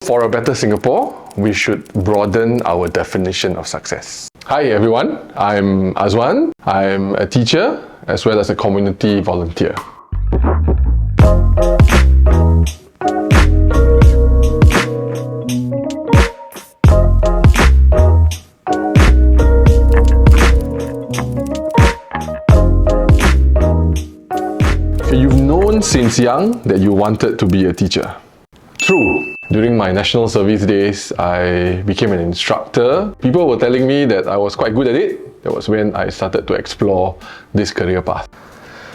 For a better Singapore, we should broaden our definition of success. Hi everyone, I'm Azuan. I'm a teacher as well as a community volunteer. You've known since young that you wanted to be a teacher. True. During my national service days, I became an instructor. People were telling me that I was quite good at it. That was when I started to explore this career path.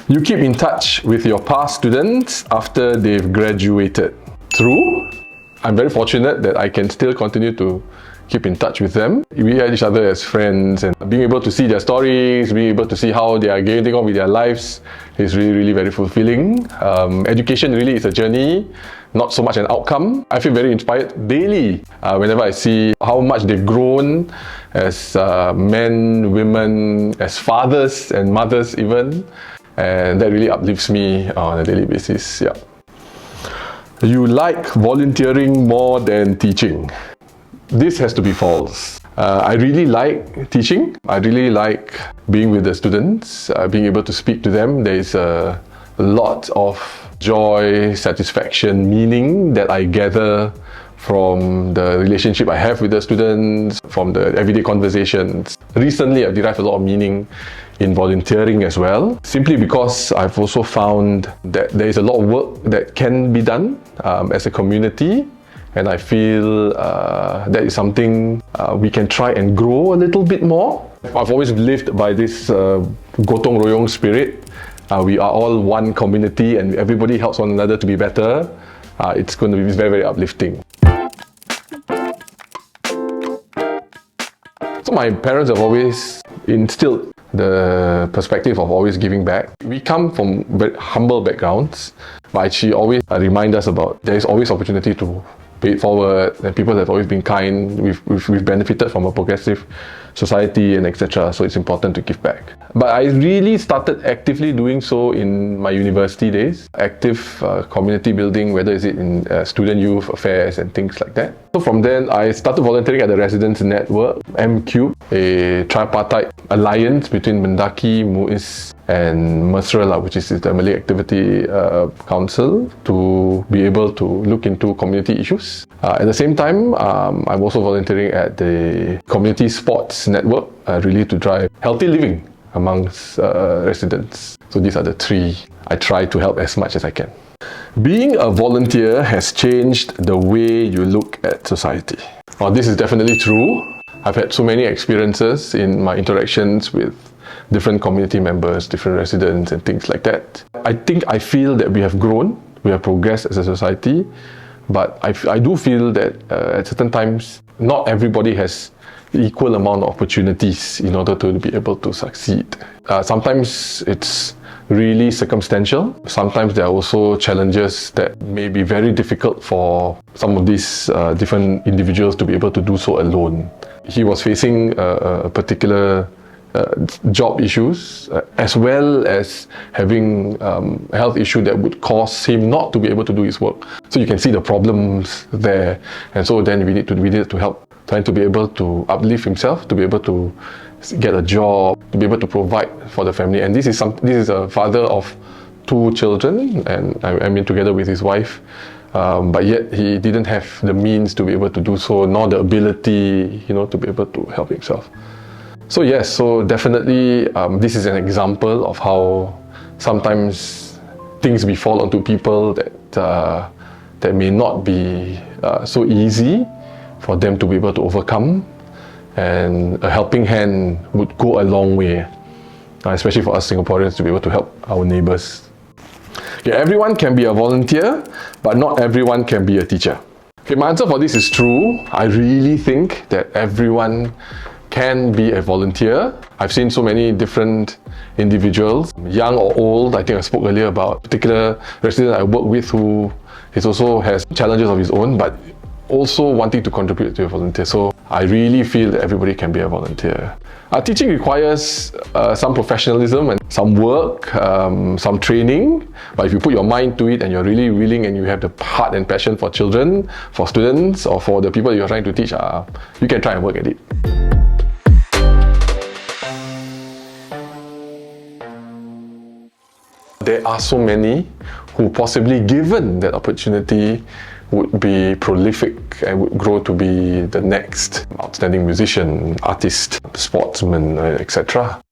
You keep in touch with your past students after they've graduated. True. I'm very fortunate that I can still continue to keep in touch with them. We had each other as friends, and being able to see their stories, being able to see how they are getting on with their lives is really very fulfilling. Education really is a journey, not so much an outcome. I feel very inspired daily whenever I see how much they've grown as men, women, as fathers and mothers even, and that really uplifts me on a daily basis. Yeah. You like volunteering more than teaching. This has to be false. I really like teaching. I really like being with the students, being able to speak to them. There is a lot of joy, satisfaction, meaning that I gather from the relationship I have with the students, from the everyday conversations. Recently, I've derived a lot of meaning in volunteering as well, simply because I've also found that there is a lot of work that can be done as a community. And I feel that is something we can try and grow a little bit more. I've always lived by this gotong royong spirit. We are all one community and everybody helps one another to be better. It's going to be very uplifting. So my parents have always instilled the perspective of always giving back. We come from very humble backgrounds, but she always reminds us about there is always opportunity to pay it forward, and people have always been kind. We've benefited from a progressive society and etc. So it's important to give back. But I really started actively doing so in my university days. Active community building, whether it's in student youth affairs and things like that. So from then, I started volunteering at the Residents Network, M-Cube, a tripartite alliance between Mendaki, MUIS and Mesra, which is the Malay Activity Council, to be able to look into community issues. At the same time, I'm also volunteering at the Community Sports Network, really to drive healthy living amongst residents. So these are the three I try to help as much as I can. Being a volunteer has changed the way you look at society. Well, this is definitely true. I've had so many experiences in my interactions with different community members, different residents and things like that. I feel that we have grown, we have progressed as a society, but I do feel that at certain times, not everybody has the equal amount of opportunities in order to be able to succeed. Sometimes it's really circumstantial. Sometimes there are also challenges that may be very difficult for some of these different individuals to be able to do so alone. He was facing a particular job issues, as well as having a health issue that would cause him not to be able to do his work. So you can see the problems there, and so then we needed to help, trying to be able to uplift himself, to be able to get a job, to be able to provide for the family. And this is a father of 2 children, and I mean together with his wife. But yet he didn't have the means to be able to do so, nor the ability, to be able to help himself. So yes, so definitely this is an example of how sometimes things befall onto people that may not be so easy for them to be able to overcome, and a helping hand would go a long way, especially for us Singaporeans to be able to help our neighbours. Okay, everyone can be a volunteer, but not everyone can be a teacher. Okay, my answer for this is true. I really think that everyone can be a volunteer. I've seen so many different individuals, young or old. I think I spoke earlier about a particular resident I work with who also has challenges of his own, but also wanting to contribute to a volunteer. So I really feel that everybody can be a volunteer. Teaching requires some professionalism and some work, some training, but if you put your mind to it and you're really willing and you have the heart and passion for children, for students, or for the people you're trying to teach, you can try and work at it. There are so many who possibly, given that opportunity, would be prolific and would grow to be the next outstanding musician, artist, sportsman, etc.